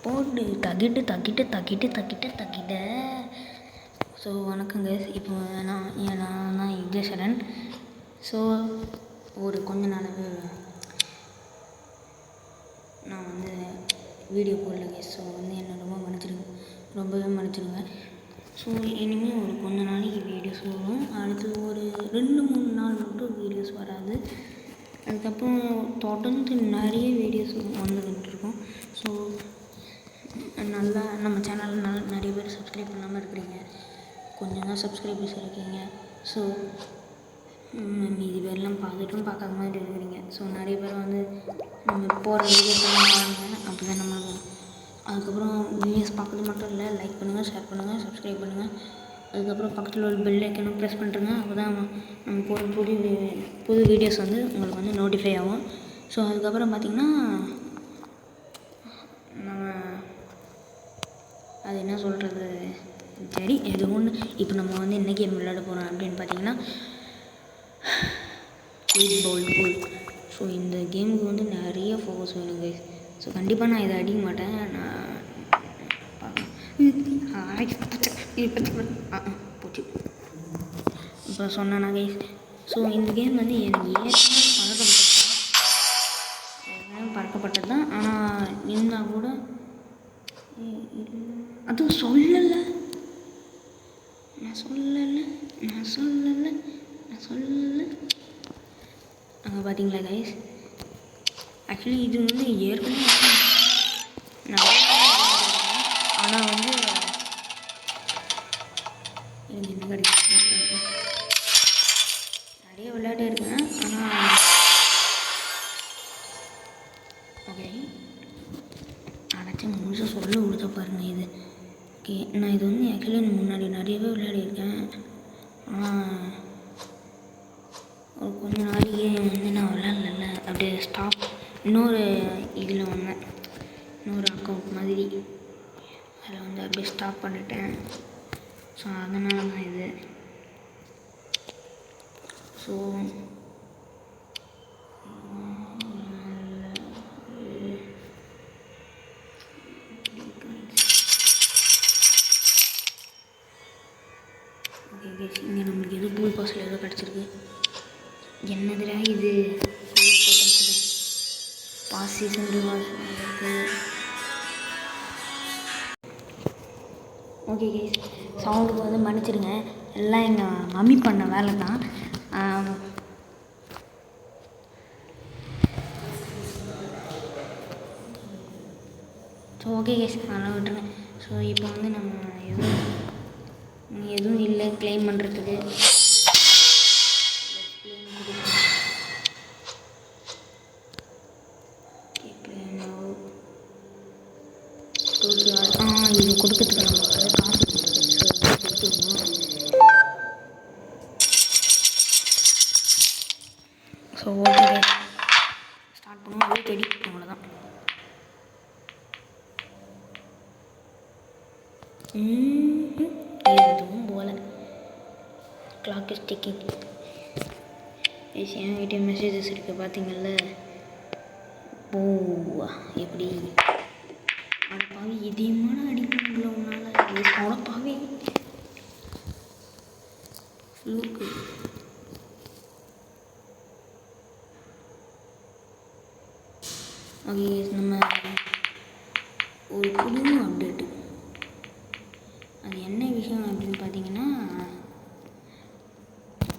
போட்டு தக்கிட்ட. ஸோ வணக்கங்க. இப்போ நான் தான் விஜயசரண். ஸோ ஒரு கொஞ்ச நாளாகவே நான் வந்து வீடியோ போடலைங்க. ஸோ வந்து என்னை ரொம்பவே மன்னிச்சிடுங்க. ஸோ இனிமேல் ஒரு கொஞ்ச நாளைக்கு வீடியோஸ் வரும். அடுத்து ஒரு 2-3 நாள் மட்டும் வீடியோஸ் வராது. அதுக்கப்புறம் தொடர்ந்து நிறைய வீடியோஸ் வந்துக்கிட்டு இருக்கோம். ஸோ நல்லா நம்ம சேனலில் நிறைய பேர் சப்ஸ்கிரைப் பண்ணாமல் இருக்கிறீங்க. கொஞ்சம் தான் சப்ஸ்கிரைபர்ஸ் இருக்கீங்க. ஸோ மீதி பேர்லாம் பார்க்காத மாதிரி இருக்கிறீங்க. ஸோ நிறைய பேர் வந்து நம்ம போகிற வீடியோஸ்லாம் பாருங்கள். அப்போ தான் நம்மளுக்கு அதுக்கப்புறம் வீடியோஸ் பார்க்குறது மட்டும் இல்லை, லைக் பண்ணுங்கள், ஷேர் பண்ணுங்கள், சப்ஸ்கிரைப் பண்ணுங்கள். அதுக்கப்புறம் பக்கத்தில் ஒரு பெல் ஐக்கனும் ப்ரெஸ் பண்ணுறேங்க. அப்போ தான் நம்ம போகிற புது வீடியோஸ் வந்து உங்களுக்கு வந்து நோட்டிஃபை ஆகும். ஸோ அதுக்கப்புறம் பார்த்திங்கன்னா நம்ம அது என்ன சொல்கிறது, சரி எது ஒன்று. இப்போ நம்ம வந்து என்ன கேம் விளையாட போகிறோம் அப்படின்னு பார்த்தீங்கன்னா 8 ball pool. ஸோ இந்த கேமுக்கு வந்து நிறைய ஃபோக்கஸ் வேணுங்க. ஸோ கண்டிப்பாக நான் இதை அடிக்க மாட்டேன். போச்சு இப்போ சொன்னேன்னா கைஸ். ஸோ இந்த கேம் வந்து எனக்கு பழக்கப்பட்டது தான். ஆனால் இருந்தால் கூட அதுவும் சொல்லலை. அங்கே பார்த்தீங்களா கைஸ். ஆக்சுவலி இது வந்து ஏற்கனவே ஆனால் வந்து எனக்கு என்ன கிடைக்கும் நிறைய விளையாட்டு இருக்கேன். ஆனால் ஓகே அடைச்ச முழுசாக சொல்ல கொடுத்த பாருங்க. இது ஓகே, நான் இது வந்து ஆக்சுவலி முன்னாடி நிறையவே விளையாடிருக்கேன். ஆனால் ஒரு கொஞ்ச நாளைக்கு வந்து நான் விளையாடல, அப்படியே ஸ்டாப். இன்னொரு இதில் வந்தேன், இன்னொரு அக்கௌண்ட் மாதிரி, அதில் வந்து அப்படியே ஸ்டாப் பண்ணிட்டேன். ஸோ அதனால தான் இது. ஸோ ஓகே, இங்கே நம்மளுக்கு எது பூல் பாஸில் ஏதோ கிடச்சிருக்கு. என்னதுடா இது, பாஸ் சீசன் இருக்குது. ஓகே கேஸ், சவுண்டுக்கு வந்து மன்னிச்சிடுங்க. எல்லாம் எங்கள் மம்மி பண்ண வேலை தான். ஸோ ஓகே கேஸ், நல்லா விட்டுருங்க. ஸோ இப்போ வந்து நம்ம எதுவும் இல்லை க்ளைம் பண்ணுறதுக்கு. இது கொடுக்கறதுக்கு நமக்கு காசு கொடுத்துருவோம். ஸோ ஓகே ஸ்டார்ட் பண்ணுவோம். வெயிட் அடி, அவ்வளோதான். எதுவும் போல கிளாக் இஸ் டிக்கிங். என்கிட்ட மெசேஜஸ் இருக்குது பார்த்தீங்கல்ல. ஓ எப்படி அடப்பாவி, இதயமான அடிக்கணுங்கள உன்னால் அடப்பாவி ஃப்ளூக்கு. ஓகே, நம்ம ஒரு புது அப்டேட்டு. அது என்ன விஷயம் அப்படின்னு பார்த்தீங்கன்னா,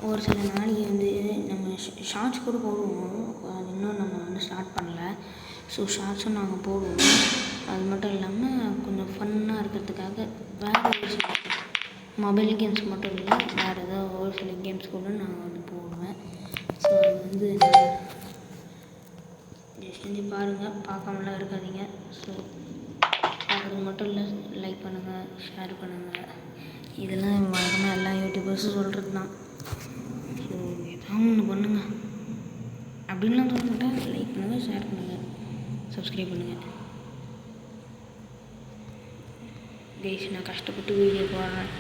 ஒரு சில நாளைக்கு வந்து நம்ம ஷார்ட்ஸ் கூட போடுவோம். அது இன்னும் நம்ம வந்து ஸ்டார்ட் பண்ணல. ஸோ ஷார்ட்ஸும் நாங்கள் போடுவோம். அது மட்டும் இல்லாமல் கொஞ்சம் ஃபன்னாக இருக்கிறதுக்காக வேறு ஒரு சில மொபைல் கேம்ஸ் மட்டும் இல்லை, வேறு ஏதாவது ஒரு சில கேம்ஸ் கூட நான் வந்து போடுவேன். ஸோ அது வந்து செஞ்சு பாருங்கள், பார்க்காமலாம் இருக்காதீங்க. ஸோ பார்க்குறது மட்டும் இல்லை, லைக் பண்ணுங்கள், ஷேர் பண்ணுங்கள். இதெல்லாம் வழக்கமாக எல்லா யூடியூபர்ஸும் சொல்கிறது தான். ஸோ ஏதாவது ஒன்று பண்ணுங்கள். அப்படின்லாம் சொல்லிட்டால் லைக் பண்ணுங்கள், ஷேர் பண்ணுங்கள், சப்ஸ்கிரைப் பண்ணுங்கள். கைஸ், நான் கஷ்டப்பட்டு வீடியோ போடுறேன்,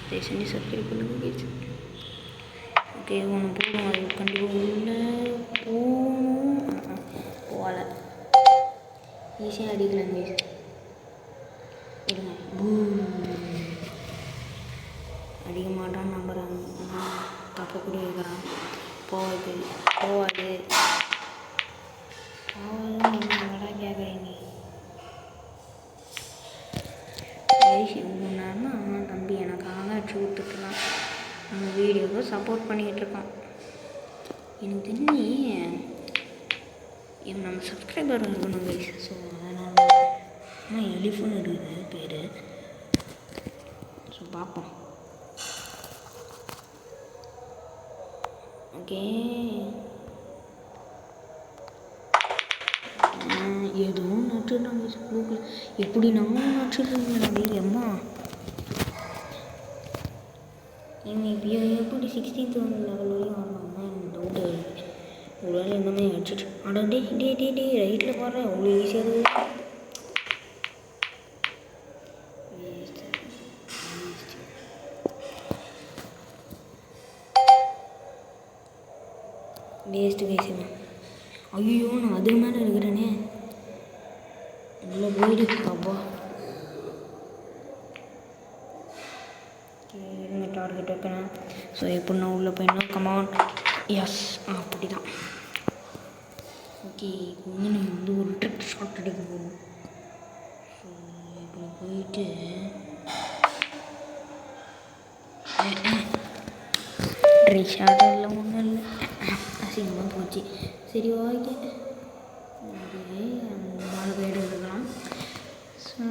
தயவு செஞ்சு சப்ஸ்கிரைப் பண்ணுங்கள் கைஸ். ஓகே, ஒன்று போடும், அது கண்டிப்பாக உள்ளே போகணும். போகலை, ஈஸியாக அடிக்கலாம் கைஸ். இவ்வளோ நேரம் தம்பி எனக்காக அடிச்சு விட்டுட்டுருக்கான். நம்ம வீடியோவுக்கு சப்போர்ட் பண்ணிகிட்ருக்கான். எனக்கு தெரிஞ்சு இவன் நம்ம சப்ஸ்கிரைபர் இருக்கணும் கைஸ். ஸோ அதனால் ஆனால் எலிஃபோன் இருக்குது பேர். ஸோ பார்ப்போம். ஓகே எதுவும் நட்டுட்டாங்க ஸ்கூலுக்குள்ள. எப்படி நம்ம நட்டுருக்கீங்களா அம்மா? இவங்க இப்போ எப்படி 16th லெவல் வரையும் வரலாமா? எனக்கு டவுட்டு இருக்குது. ஒரு வேலை இந்த மாதிரி அடிச்சிட்டு அட டே ரைட்டில் போடுறேன். அவ்வளோ ஈஸியாக இருக்குது. வேஸ்ட்டு பேசுங்க. ஐயோ நான் அதுக்கு மேலே இருக்கிறேனே. உள்ளே போயிடு அப்பா. இருங்க டார்கெட் வைக்கிறேன். ஸோ எப்படி நான் உள்ளே போயிடணும். கமான். எஸ் அப்படி தான். ஓகே இப்போ வந்து நம்ம வந்து ஒரு ட்ரிக் ஷாட் அடிக்க போகணும். ஸோ இப்படி போயிட்டு ட்ரை ஷாட் எல்லாம் ஒன்றும் இல்லை. அசிங்கமாக போச்சு. சரி ஓகே பால் போய்டு இருக்கலாம். ஸோ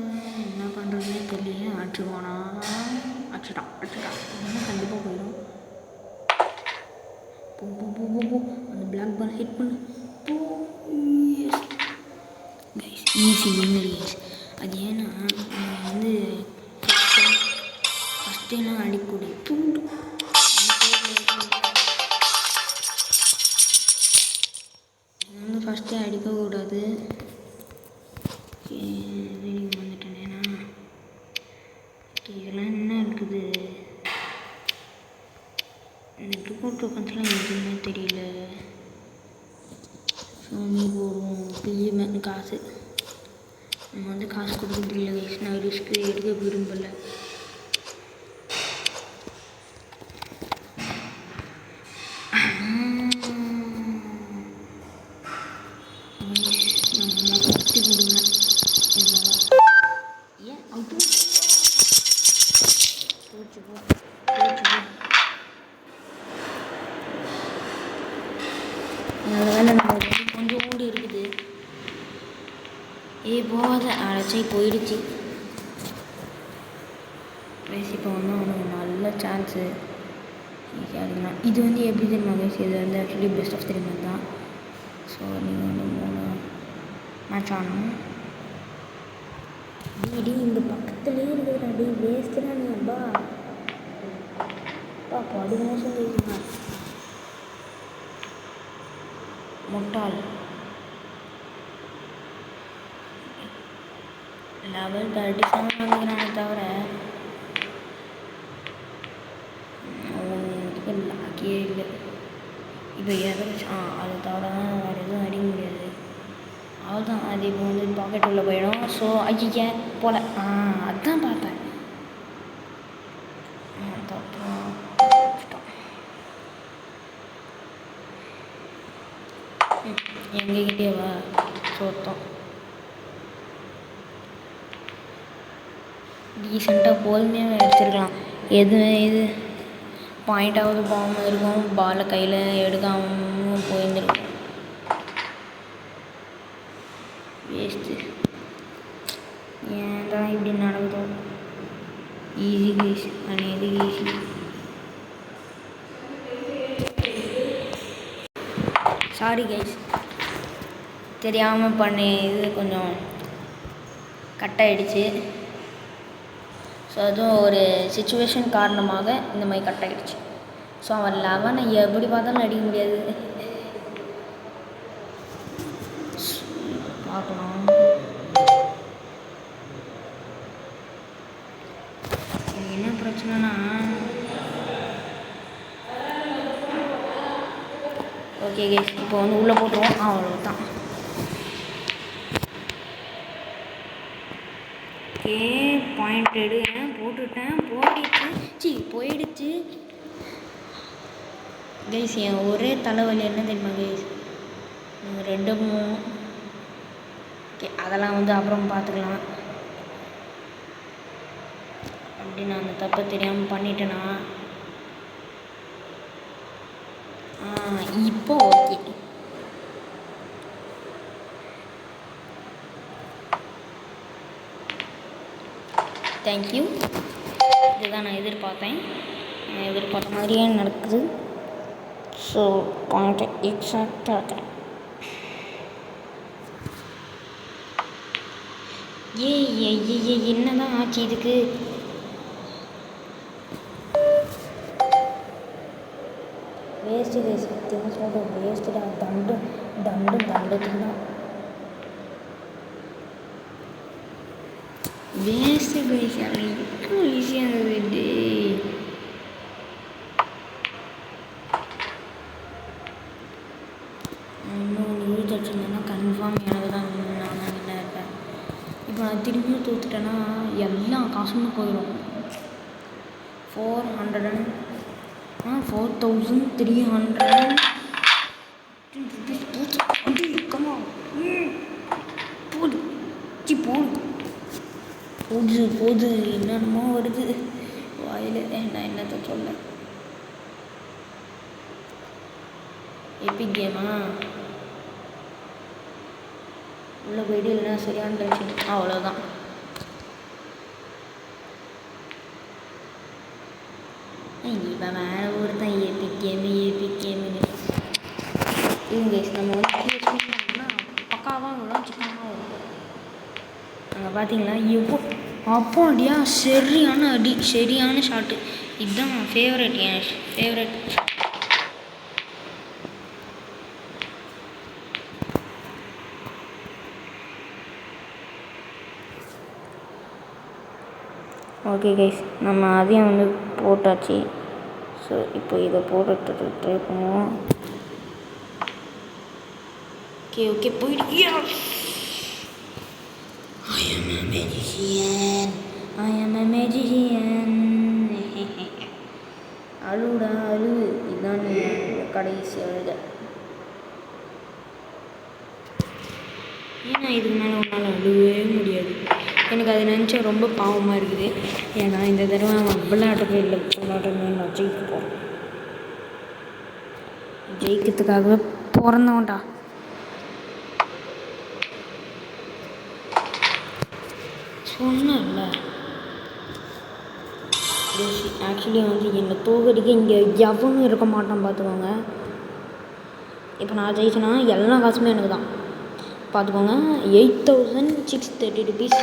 என்ன பண்ணுறதுனே தெரியல. அடிச்சுடுவானா? அடிச்சுட்டான். இன்னும் கண்டிப்பாக போயிடும். போ அந்த பிளாக் பால் ஹிட் பண்ணு. Easy winner guys. அது ஏன்னா நீங்கள் வந்து ஃபஸ்ட்டெல்லாம் அடிக்கூடாது. தூண்டு வந்து ஃபஸ்ட்டே அடிக்கக்கூடாது. நீங்கள் வந்துட்டேனேண்ணா. ஓகே இதெல்லாம் என்ன இருக்குது? இந்த டோக்கன்ஸ்லாம் எதுவுமே தெரியல. ஸோ நீ போடுவோம் பிஜிமே காசு. நம்ம வந்து காசு கொடுக்குறது இல்லை கைஸ். நான் ரிஸ்க்கு எடுக்க விரும்பலை. கொஞ்சம் ஓடி இருக்குது. போகாத அழைச்சி போயிடுச்சு. இப்போ வந்து அவனுக்கு நல்ல சான்ஸு. இது வந்து எப்படி தெரியுமா கைஸ்? இது வந்து ஆக்சுவலி பெஸ்ட் ஆஃப் 3 மேட்ச் தான். ஸோ நீங்கள் வந்து 3 மேட்ச் ஆகணும். இடி இந்த பக்கத்துலேயே இருக்குது. அடி வேஸ்ட்டு தான். நீ அப்பா படு மோசம் கேட்குமா? முட்டாள். லெவல் 37 வந்துக்கிறானே தவிர அவனுக்கு லாக்கியே இல்லை. இப்போ அதை தவிர தான் வேறு எதுவும் அடிக்க முடியாது. அவ்வளோதான். அது இப்போ வந்து பாக்கெட் உள்ள போயிடும். ஸோ ஐயா போல அதுதான் பார்த்தேன். எங்ககிட்டே வா சோத்தம். டீசெண்டாக போதுமே எடுத்துருக்கலாம். இது பாயிண்டாவது போகாமல் இருக்கும். பாலை கையில் எடுக்காமல் போயிருந்துருக்கும். வேஸ்ட்டு. ஏன் தான் இப்படி நடக்குதோ? Easy guys. இது ஈஸி. சாரி கைஸ், தெரியாமல் பண்ணி இது கொஞ்சம் கட் ஆகிடுச்சு. ஸோ அதுவும் ஒரு சிச்சுவேஷன் காரணமாக இந்த மாதிரி கட் ஆகிடுச்சு. ஸோ அவன் 11 எப்படி பார்த்தாலும் அடிக்க முடியாது. பார்க்கலாம். என்ன பிரச்சனைனா ஓகே கைஸ் இப்போ வந்து உள்ளே போட்டுருவோம். அவ்வளோதான். ஓகே பாயிண்ட் போட்டுட்டேன். போயிடுச்சு கைஸ். என் ஒரே தலைவலி என்ன தெரியுமா கைஸ்? 2 3 ஓகே அதெல்லாம் வந்து அப்புறம் பார்த்துக்கலாம். அப்படி நான் அந்த தப்பை தெரியாமல் பண்ணிட்டேனா? இப்போ ஓகே. தேங்க்யூ. இதுதான் நான் எதிர்பார்த்தேன். எதிர்பார்த்த மாதிரியே நடக்குது. ஸோ பாயிண்ட் எக்ஸாக்டாக என்னதான் ஆச்சு இதுக்கு? வேஸ்ட்டு சத்தியமாக சொல்கிறேன், வேஸ்ட்டுடா. தண்டத்துக்கு தான் வேஸ்ட்டு கைஸ். எவ்வளோ ஈஸியாக இருந்தது. இன்னும் யூஸ் வச்சுருந்தேன்னா கன்ஃபார்ம் எனக்கு தான் நான் என்ன இருப்பேன். இப்போ நான் திரும்பியும் தோத்துட்டேன்னா எல்லா காசுமே போயிடும். 4,300 போது என்னென்னமோ வருது வாயில். நான் என்னத்தை சொல்ல. எபிக் கேமா உள்ளே போய்ட்டு இல்லைன்னா சரியான டென்ஷன். அவ்வளோதான். இப்போ வேறு ஒருத்தன் எபிக் கேமு இவங்க நம்ம வந்து PSP பக்காவாக வரும், சிக்கனாக வரும். அங்கே பார்த்தீங்களா அப்பாடியா சரியான அடி, சரியான ஷாட்டு. இதுதான் ஃபேவரட், என் ஃபேவரட். ஓகே கைஸ், நம்ம அதையும் வந்து போட்டாச்சு. ஸோ இப்போ இதை போட்டுட்டு ட்ரை பண்ணுவோம். ஓகே போயிட்டு I am a magician. அழுடா அழு. இதுதான் கடைசி அழுத. ஏன்னா இதுக்கு மேலே உன்னால் அழுவே முடியாது. எனக்கு அது நினச்சா ரொம்ப பாவமாக இருக்குது. ஏன்னா இந்த தடவை அவன் விளையாட்டவே நான் ஜெயிக்க போகிறேன். ஜெயிக்கிறதுக்காகவே பிறந்தவன்டா. சொன்னேன்ல, ஆக்சுவலி வந்து என்னை தோக்கடிக்க இங்கே எவனும் இருக்க மாட்டான் பார்த்துக்கோங்க. இப்போ நான் ஜெயிச்சேன்னா எல்லா காசுமே எனக்கு தான் பார்த்துக்கோங்க. 8,630 rupees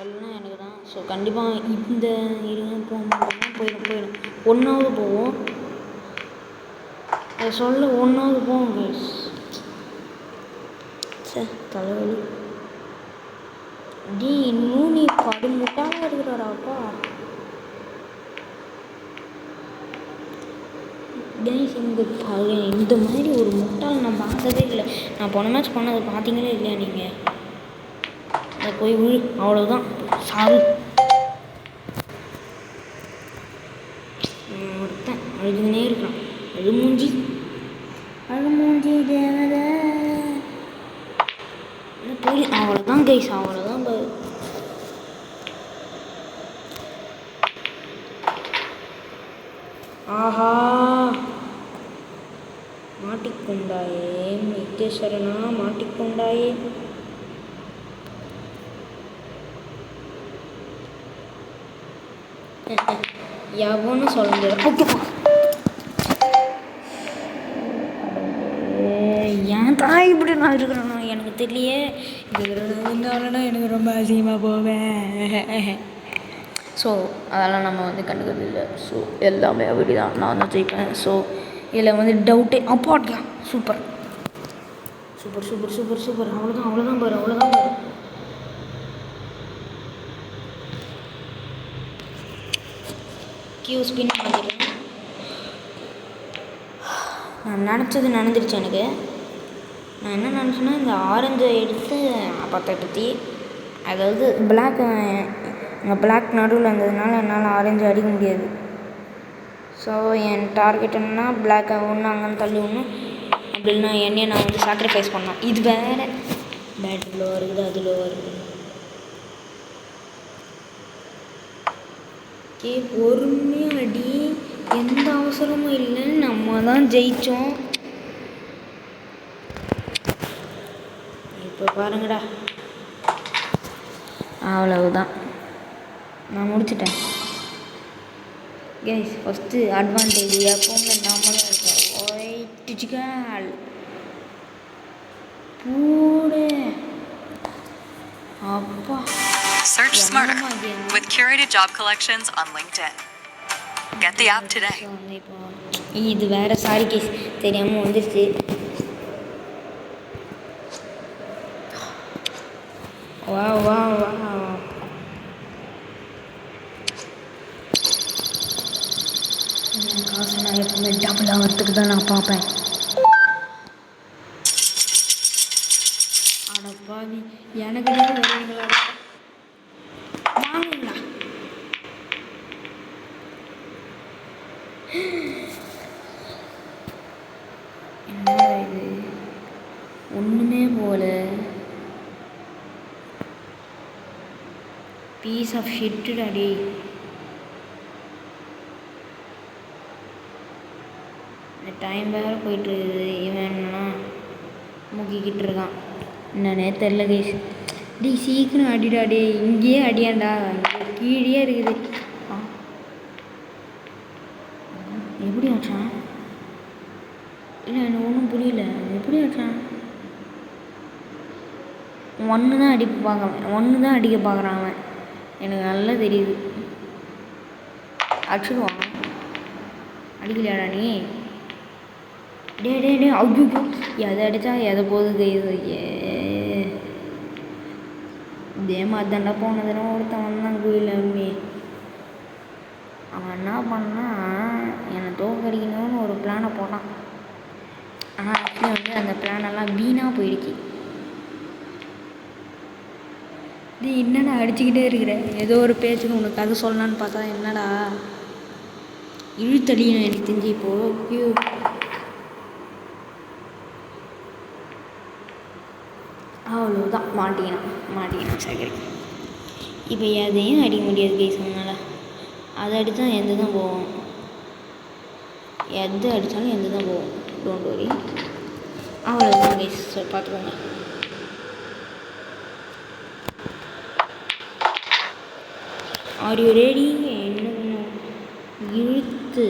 எல்லாம் எனக்கு தான். ஸோ கண்டிப்பாக இந்த போக மாட்டோம்னா போயிடும். ஒன்றாவது போவோம். அதை சொல்ல ஒன்றாவது போவோம் கைஸ். தலைவலி. இன்னும் நீ முட்டாளாக இருக்கிறாராப்பா கைஸ். இந்த மாதிரி ஒரு முட்டாள் நான் பார்த்ததே இல்லை. நான் போன மேட்ச் பண்ணதை பார்த்தீங்களே இல்லையா நீங்கள்? அதை போய் அவ்வளோதான் சாரு. ஒருத்தன் அழுதுனே இருக்கான். அழுமூஞ்சி தேவத போய் அவ்வளோதான் கைஸ், அவ்வளோதான். ஆஹா மாட்டிக்கொண்டாயே நித்யசரணா, மாட்டிக்கொண்டாயே. எவனும் சொல்ல முடியாது. ஏன் தாய் இப்படி நான் இருக்கிறேன்னா எனக்கு தெரியலையே. இருந்தாலும் எனக்கு ரொம்ப அசிங்கமாக போவேன். ஸோ அதெல்லாம் நம்ம வந்து கண்டுக்கிறது இல்லை. ஸோ எல்லாமே அப்படி தான், நான் தான் ஜெயிப்பேன். ஸோ இதில் வந்து டவுட்டே அப்பாட்டியா. சூப்பர். அவ்வளோதான் பாரு. கியூ ஸ்பின் வந்துடுறேன். நான் நினச்சது நடந்துருச்சு எனக்கு. நான் என்ன நினச்சேன்னா, இந்த ஆரஞ்சை எடுத்து பற்றி அதாவது பிளாக் நடுவில் இருந்ததுனால என்னால் ஆரஞ்சு அடிக்க முடியாது. ஸோ என் டார்கெட் என்னன்னா பிளாக்கை ஒன்று அங்கே தள்ளி ஒன்று, அப்படின்னா என்னையை நான் வந்து சாக்ரிஃபைஸ் பண்ணேன். இது வேறு பேட் லோவாக இருக்குது, அது லோவாக இருக்குது. பொறுமையாக அடி, எந்த அவசரமும் இல்லை, நம்ம தான் ஜெயித்தோம். இப்போ பாருங்கடா, அவ்வளவுதான், நான் முடிச்சிட்டேன். கைஸ் ஃபஸ்ட்டு அட்வான்டேஜ் எப்போவுமே நம்மளும் இருக்கோம். ஒயிட்டுச்சிக்கால் பூடு அப்பா. Search smarter with curated job collections on LinkedIn. Get the app today. இது வேறு, சாரி கேஸ், தெரியாமல் வந்துடுச்சு. வா வா வா, காசு நான் எப்பவுமே டபுள் ஆகிறதுக்கு தான் நான் பார்ப்பேன். அடப்பாவி, எனக்கு தான் வருவீங்களா? வாங்குங்களா? என்ன இது, ஒன்றுமே போல. பீஸ் ஆஃப் ஷிட்டுடா டே. இந்த டைம் வேறு போயிட்டு இவன் என்னன்னா முக்கிக்கிட்டு இருக்கான். என்னன்னே தெரில கைஸ். டே சீக்கிரம் அடிடா டே, இங்கேயே அடியாண்டா, கீழே இருக்குது. எப்படி ஆச்சான்? இல்லை எனக்கு ஒன்றும் புரியல, எப்படி ஆச்சான்? ஒன்று தான் அடிக்க பார்க்குறேன், ஒன்று தான் அடிக்க பார்க்குறான் அவன், எனக்கு நல்லா தெரியுது. அடிச்சுடுவான். அடிக்கலையாடா நீ? டே டே டே, ஐயோ, எதை அடித்தா எதை போகுது இது? இதே மாதிரி தாண்டா போனதுன்னா ஒருத்தன் வந்தான் கோயிலில் அம்மி. அவன் என்ன பண்ணான், என்னை தோக்கடிக்கணும்னு ஒரு பிளானை போட்டான். ஆனால் ஆக்சுவலி வந்து அந்த பிளானெல்லாம் வீணாக போயிடுச்சு. இது என்னடா அடிச்சுக்கிட்டே இருக்கிற, ஏதோ ஒரு பேச்சுக்கு உனக்கு கதை சொல்லலான்னு பார்த்தா என்னடா இழுத்தடியும் எனக்கு தெரிஞ்சு. இப்போது அவ்வளோதான், மாட்டிக்கினான் சரி. இப்போ எதையும் அடிக்க முடியாது கைஸ் அவனால். அதை அடித்தா எந்த தான் போவோம், எது அடித்தாலும் எந்த தான் போவோம். டோன்ட் வரி, அவ்வளோதான் கைஸ். ஸோ பார்த்துக்கோங்க. Are you ready? என்ன பண்ணும், இழுத்து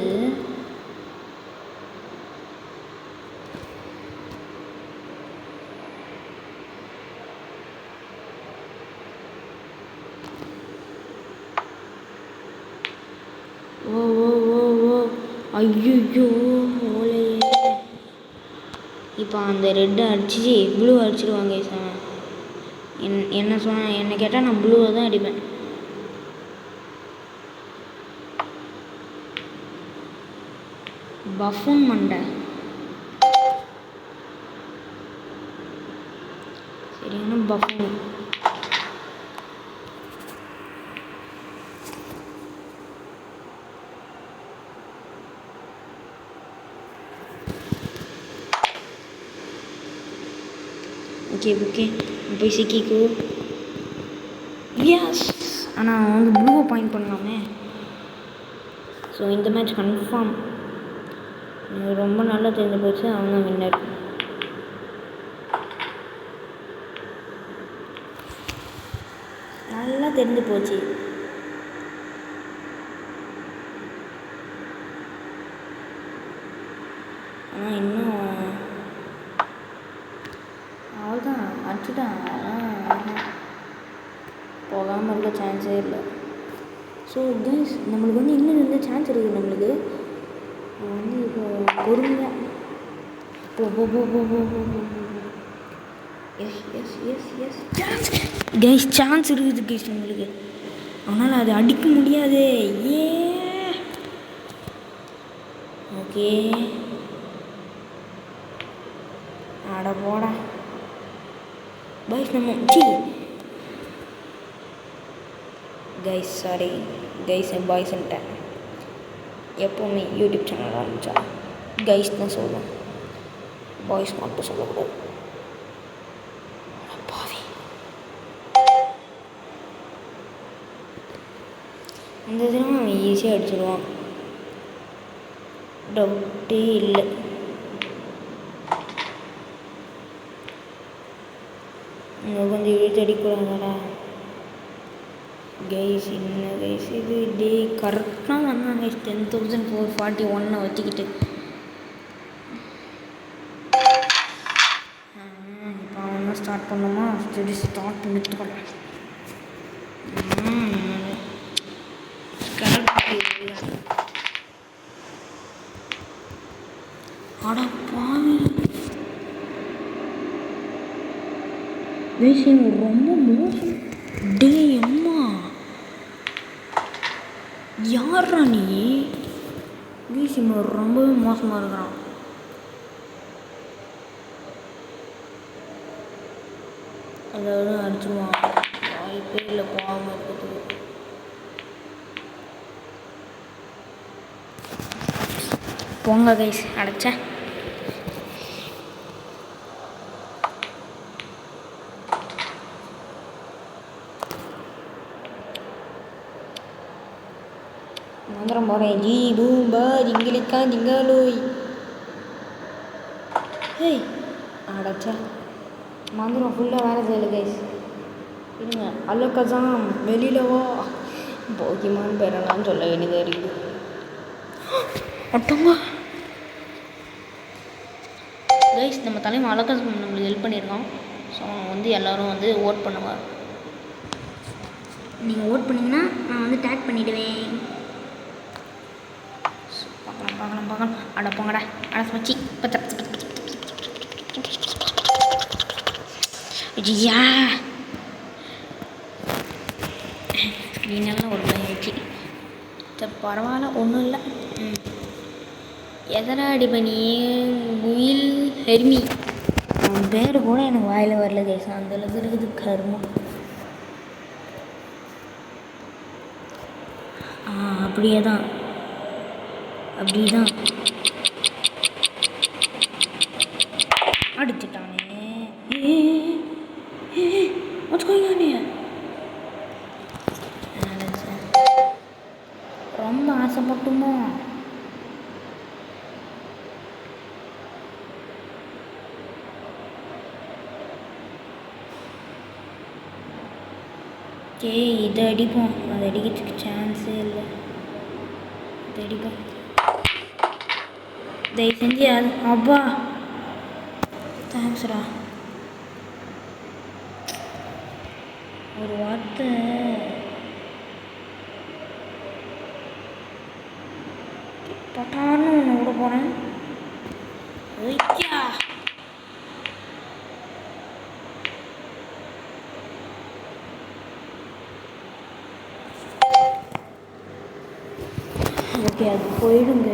ஓ ஓ ஓ ஓ, ஐயோ ஓலையே. இப்போ அந்த ரெட்டை அடிச்சு ப்ளூ அடிச்சிடுவாங்க சார். என்ன சொன்ன, என்ன கேட்டால் நான் ப்ளூவை தான் அடிப்பேன். பஃபூன் மண்டை சரியான பஃபூன். ஓகே ஓகே, போய் சிக்கிக்கோ. எஸ், ஆனால் வந்து ப்ளூவை பாயிண்ட் பண்ணலாமே. ஸோ இந்த மேட்ச் கன்ஃபார்ம் ரொம்ப நல்லா தெரிஞ்சு போச்சு, அவங்க வின்னர். நல்லா தெரிஞ்சு போச்சு. ஆனால் இன்னும் அவ்வளோதான், அடிச்சுட்டான். போகாமல் இருக்க சான்ஸே இல்லை. ஸோ கைஸ், நம்மளுக்கு வந்து இன்னும் எந்த சான்ஸ் இருக்குது. நம்மளுக்கு வந்து இப்போ பொறுமையாக போ போ போ போ போ போ போ. Yes yes yes yes chance guys, chance இருக்குது கைஸ் நம்மளுக்கு. ஆனால் அது அடிக்க முடியாது. ஏ ஓகே, அட போடா பாய்ஸ். நம்ம கைஸ் சாரி கைஸ், பாய்ஸ்ன்ட்டேன். எப்போவுமே யூடியூப் சேனல் ஆரம்பித்தா கைஸ் தான் சொல்லுவேன், பாய்ஸ் மட்டும் சொல்லக்கூடாது. பாவி இந்த தினமும் அவன் ஈஸியாக அடிச்சிடுவான், டவுட்டே இல்லை. இன்னும் கொஞ்சம் இழுத்து அடிக்கூடாதாடா கைஸ். என்ன கைஸ் இது டே கரெக்டாக வந்தான் கைஸ். 10,441 வச்சுக்கிட்டு இப்போ அவன் தான் ஸ்டார்ட் பண்ணுமா? சரி ஸ்டார்ட் பண்ணிட்டுக்கலாம். அட பாவி விஷயம் ரொம்ப மோசம். டே அம்மா யாரா நீ? விஷயம் ரொம்பவே மோசமாக இருக்கிறான். அதாவது அடிச்சிடுவான், வாய்ப்பே இல்லை போகாமல் இருக்கிறதுக்கு. போங்க கைஸ், அடைச்சேன். மந்திரம் போகிறேன். ஜி பூம்பா ஜிங்கிலிக்கா ஜிங்காலோய். ஹேய் அடைச்சா மந்திரம் ஃபுல்லாக வேலை செய்யலை கைஸ். இருங்க, அல்லக்கசாம் வெளியில் வா போக்கிமான் பெறலான்னு சொல்ல வேண்டியதாக இருக்குது. ஒட்டங்க கைஸ், நம்ம தலைமை அலக்கசாம் நம்மளுக்கு ஹெல்ப் பண்ணியிருக்கோம். ஸோ அவனை வந்து எல்லோரும் வந்து ஓட் பண்ணுவார். நீங்கள் ஓட் பண்ணிங்கன்னா நான் வந்து டேக் பண்ணிவிடுவேன். பார்க்கலாம். அட போங்கடா, அட வச்சு ஐயா ஸ்க்ரீனெல்லாம் ஒரு பையன் வச்சு. சரி பரவாயில்ல, ஒன்றும் இல்லை. எதனா அடி பண்ணி முயில் ஹெர்மி அவன் பேர் கூட எனக்கு வாயில் வரல கேஸ். அந்தளவுக்கு இருக்குது கருமம். அப்படியே தான் அடிச்சுட்டானே. ரொம்ப ஆசைப்பட்டுமோ? இதை அடிப்போம், அதை அடிக்கிறதுக்கு சான்ஸே இல்லை. இதை அடிப்போம் தயவு செஞ்சு. அது அப்பா தேங்க்ஸ்டா. ஒரு வார்த்தை பட்டான்னு ஒன்று விட போகிறேன். ஓகே அது போயிடுங்க.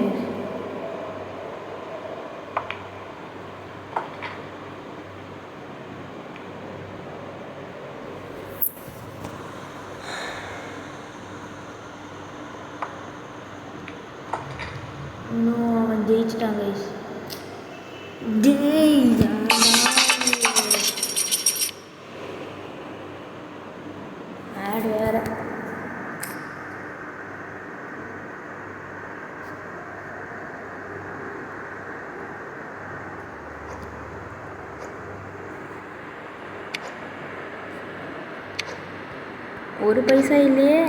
இன்னும் அவன் ஜெயிச்சிட்டாங்க. ஆடு வேற. ஒரு பைசா இல்லையே.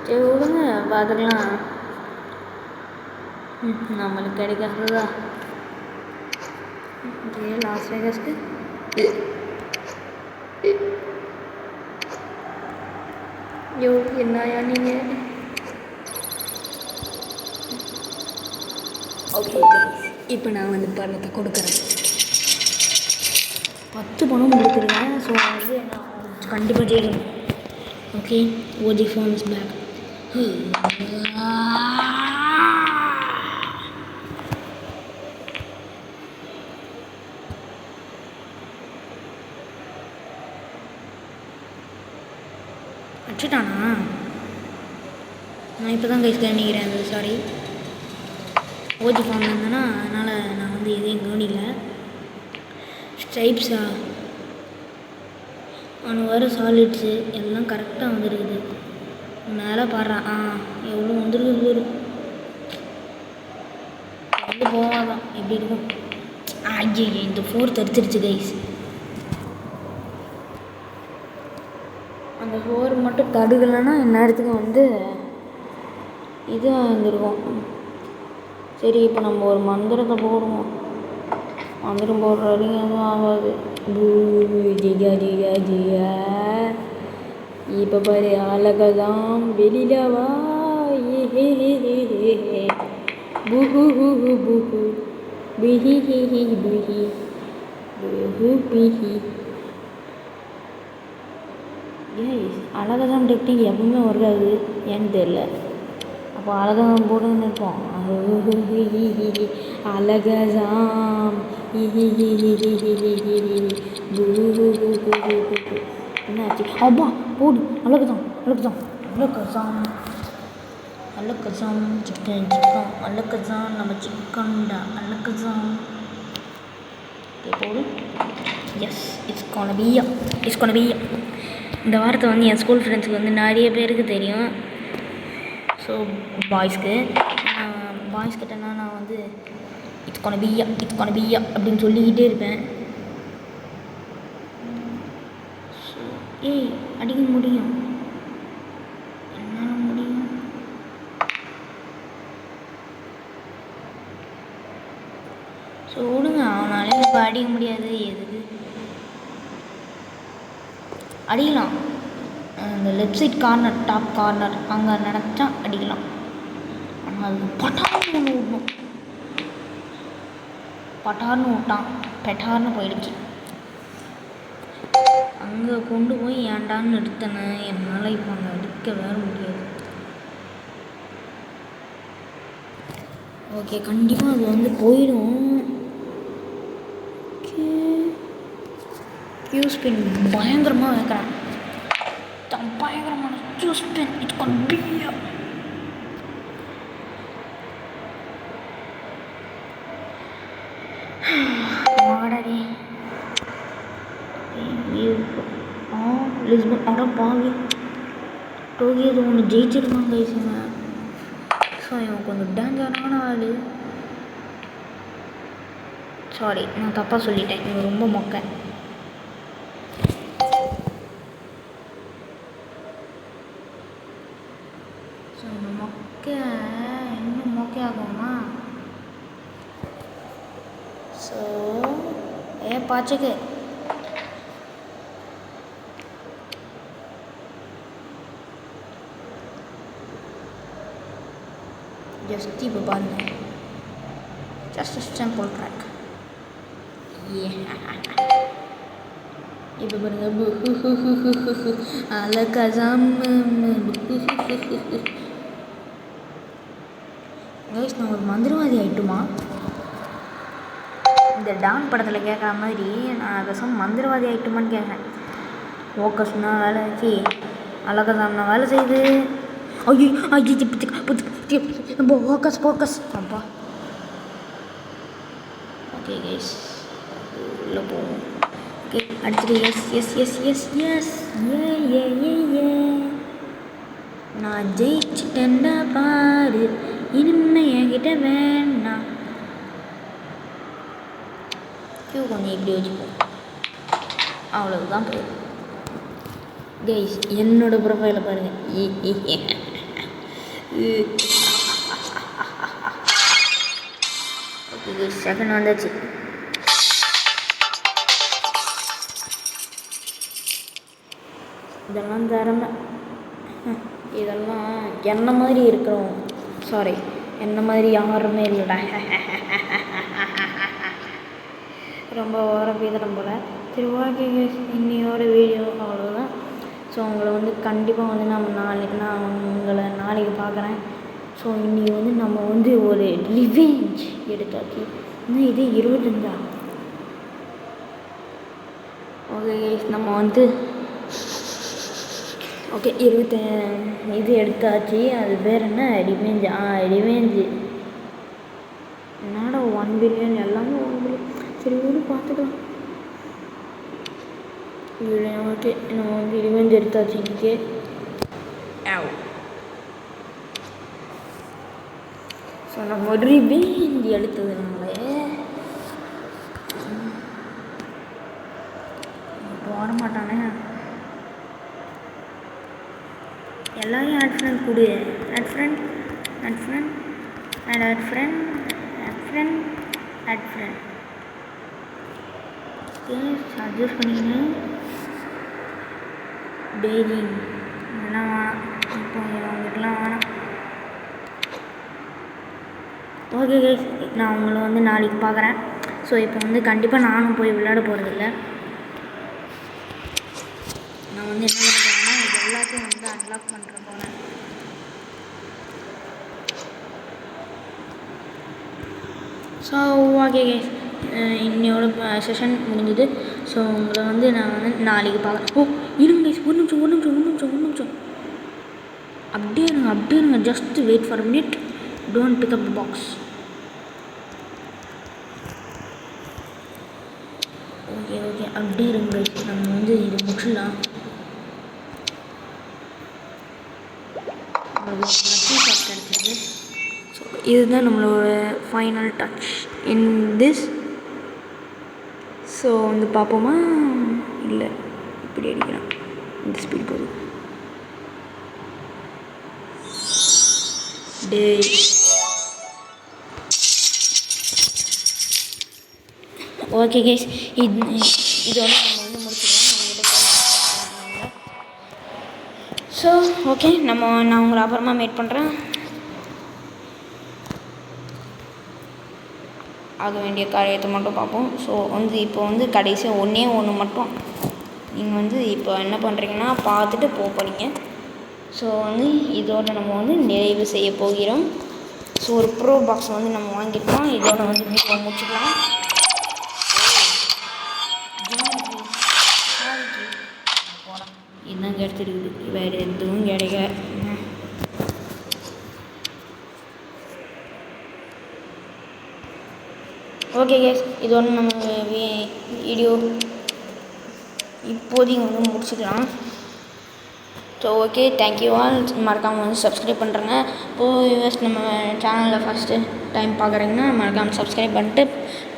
சரி விடுங்க, பார்த்துக்கலாம். நம்மளுக்கு கிடைக்கிறதா லாஸ் வேகஸ்க்கு. யோ என்னையா நீங்கள்? ஓகே இப்போ நான் வந்து பணத்தை கொடுக்குறேன். 10 பணம் கொடுத்துருக்கேன். ஸோ வந்து நான் கண்டிப்பாக ஜெயிக்கணும். Okay, OG phone is back. அடிச்சிட்டானா? நான் இப்போ தான் கைஸ் கவனிக்கிறேன். அது சாரி, ஓஜி ஃபார்ம் இருந்தேன்னா அதனால் நான் வந்து எதையும் கவனிக்கல. ஸ்ட்ரைப்ஸா அவனு வர சாலிட்ஸு எல்லாம் கரெக்டாக வந்துருக்குது. மேலே பாடுறான். எவ்வளோ வந்துருக்கு ஒரு வந்து போவாதான் எப்படி இருக்கும். ஐயோ இந்த 4th எடுத்துருச்சு கைஸ். அந்த 4 மட்டும் தடுக்கலைன்னா இந்நேரத்துக்கு வந்து இது வந்துருக்கும். சரி இப்போ நம்ம ஒரு மந்திரத்தை போடுவோம். மந்திரம் போடுற வரைக்கும் எதுவும் ஆகாது. ஜியா ஜியா ஜியா. இப்போ பாரு அழகதான் வெளியிலவா. புஹு புஹு புஹு பிஹி ஹிஹி பிஹி புஹு பிஹி. அழகதான் டெக்னிக் எப்பவுமே வருது, ஏன்னு தெரியல. அப்போ அழகாம் போட்டுன்னு இருப்போம். அழகாம் என்னாச்சு? அப்பா போடு. அழகுதான் அழகுதான் அழகசாம் அழகசாம் சிக்கன் சிக்கன் அழகசாம் நம்ம சிக்கன்டா அழகசாம். போடு. S it's gonna be. இந்த வார்த்தை வந்து என் ஸ்கூல் ஃப்ரெண்ட்ஸுக்கு வந்து நிறைய பேருக்கு தெரியும். ஸோ பாய்ஸ்கிட்டனா நான் வந்து இட்ஸ் கோன பியா அப்படின்னு சொல்லிக்கிட்டே இருப்பேன். ஸோ அடிக்க முடியும், என்னால் முடியும். ஸோ விடுங்க, அவனாலே இப்போ அடிக்க முடியாது. எதுக்கு அடிக்கலாம்? அந்த left side corner, top corner அங்கே நினச்சா அடிக்கலாம். ஆனால் அது பட்டார்னு ஒன்று விடணும். பட்டார்னு விட்டான், பெட்டார்னு போயிடுச்சு. அங்கே கொண்டு போய் ஏண்டான்னு நிறுத்தினேன். என்னால் இப்போ அங்கே அடிக்க வேற முடியாது. ஓகே, கண்டிப்பாக அது வந்து போயிடும். கியூஸ்பின் பயங்கரமாக வைக்கிறேன். பயங்கரமான கியூஸ்பின். இட்ஸ் கான் பியா. மாடடி லிஸ்பன் அட பாவி. டோக்கியோ ஒன்று ஜெயிச்சிருக்காங்க கைஸுங்க. ஸோ இவன் கொஞ்சம் டேஞ்சரான ஆள். சாரி, நான் தப்பாக சொல்லிட்டேன். இவன் ரொம்ப மொக்க. ஸோ இந்த மொக்க இன்னும் மொக்க ஆகுமா? ஸோ பாச்சுக்கு ஜஸ்ட் இப்போ பாருங்க, ஜஸ்ட் சிம்பிள் ட்ராக். இப்போ பாருங்க, அழகாம். கைஸ், நான் ஒரு மந்திரவாதி ஆகிட்டுமா? இந்த டான் படத்தில் கேட்குற மாதிரி நான் பேசாமல் மந்திரவாதி ஆகிட்டுமான்னு கேட்குறேன். ஃபோக்கஸ்னா வேலை ஆச்சு, அழகதாம்னா வேலை செய்யுது. ஐயோ ஃபோக்கஸ் அப்பா. ஓகே கைஸ், உள்ளே போவோம். ஓகே, அடுத்தது எஸ். ஏ நான் ஜெயிச்சிட்டேன்டா பாரு, இனிமே என்கிட்ட வேணாம். கொஞ்சம் இப்படி வச்சுப்போம், அவ்வளவுதான். போயிடும் கைஸ். என்னோடய ப்ரொஃபைலை பாருங்கள். ஓகே கைஸ், செகண்ட் வந்தாச்சு. இதெல்லாம் திறமை. இதெல்லாம் என்ன மாதிரி இருக்கிறோம். சாரி, என்ன மாதிரி யாருமே இல்லைடா. ரொம்ப ஓரம் பேசுகிறேன் போல். சரி, ஓகே கைஸ், இன்னையோட வீடியோ அவ்வளோதான். ஸோ உங்களை வந்து கண்டிப்பாக வந்து நான் உங்களை நாளைக்கு பார்க்குறேன். ஸோ இன்றைக்கி வந்து நம்ம வந்து ஒரு ரிவெஞ்ச் எடுத்தாச்சு. இன்னும் இது 25. ஓகே கைஸ், நம்ம வந்து ஓகே 20 இது எடுத்தாச்சு. அது பேர் என்ன? ரிவெஞ்ச். ரிவெஞ்சு என்னடா 1 பில்லியன் எல்லாமே 1 பில்லியன். சரி விடு, பார்த்துக்கலாம். ஓகே, நம்ம வந்து ரிவெஞ்ச் எடுத்தாச்சு இன்றைக்கி. ஸோ நம்ம ரிவெஞ்ச் எடுத்ததுனால இப்போ வரமாட்டானே. எல்லாரையும் ஆட் ஃப்ரெண்ட் கொடு. Add friend add friend and add friend add friend add friend. Okay adjust பண்ணிக்கினேன். டெய்லிங் இதெல்லாம் வேணாம், இப்போ அவங்களுக்குலாம் வேணாம். ஓகே கைஸ், நான் உங்களை வந்து நாளைக்கு பார்க்குறேன். ஸோ இப்போ வந்து கண்டிப்பாக நானும் போய் விளையாட போகிறதில்ல. நான் வந்து என்ன பண்ண போகிறேன்னா இது எல்லாத்தையும் வந்து அன்லாக் பண்ணுற போகிறேன். ஸோ ஓகே கைஸ், இன்னையோட செஷன் முடிஞ்சுது. ஸோ உங்களை வந்து நான் வந்து நாளைக்கு பார்க்குறேன். ஓ இருங்க கைஸ், ஒரு நிமிஷம். அப்படியே இருங்க. Just wait for minute. Don't pick up the box. Okay அப்படியே இருங்க கைஸ், நம்ம வந்து இது முடிச்சிடலாம். லக்கி ஷாட் கிடச்சிருக்கு. ஸோ இதுதான் நம்மளோட final touch in this. So வந்து பார்ப்போமா? இல்லை, இப்படி அடிக்கலாம். இந்த ஸ்பீட் போதும். ஓகே கைஸ், இதோட நம்ம வந்து முடிச்சிடலாம். ஸோ ஓகே, நான் உங்களை அப்புறமா மீட் பண்ணுறேன். ஆக வேண்டிய காரியத்தை மட்டும் பார்ப்போம். ஸோ வந்து இப்போ வந்து கடைசியாக ஒன்று மட்டும் நீங்கள் வந்து இப்போ என்ன பண்ணுறீங்கன்னா பார்த்துட்டு போகிறீங்க. ஸோ வந்து இதோட நம்ம வந்து நிறைவு செய்ய போகிறோம். ஸோ ஒரு ப்ரோ பாக்ஸ் வந்து நம்ம வாங்கியிருக்கோம். இதோட வந்து வீடியோ முடிச்சுக்கலாம். இதுதான் கிடச்சிருக்குது, வேறு எதுவும் கிடைக்க. ஓகே கேஸ், இதோட நம்ம வீடியோ இப்போதைக்கு வந்து முடிச்சுக்கலாம். So okay, thank you all. மறக்காமல் வந்து சப்ஸ்கிரைப் பண்ணுறேங்க. இப்போது யூஎஸ் நம்ம சேனலில் ஃபஸ்ட்டு டைம் பார்க்குறீங்கன்னா மறக்காமல் சப்ஸ்கிரைப் பண்ணிட்டு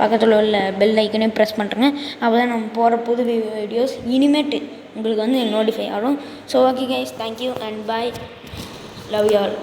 பக்கத்தில் உள்ள பெல் ஐக்கனே ப்ரெஸ் பண்ணுறேங்க. அப்போ தான் நம்ம போகிற புது வீடியோஸ் இனிமேட்டு உங்களுக்கு வந்து நோட்டிஃபை ஆகும். So okay guys, thank you and bye. Love you all.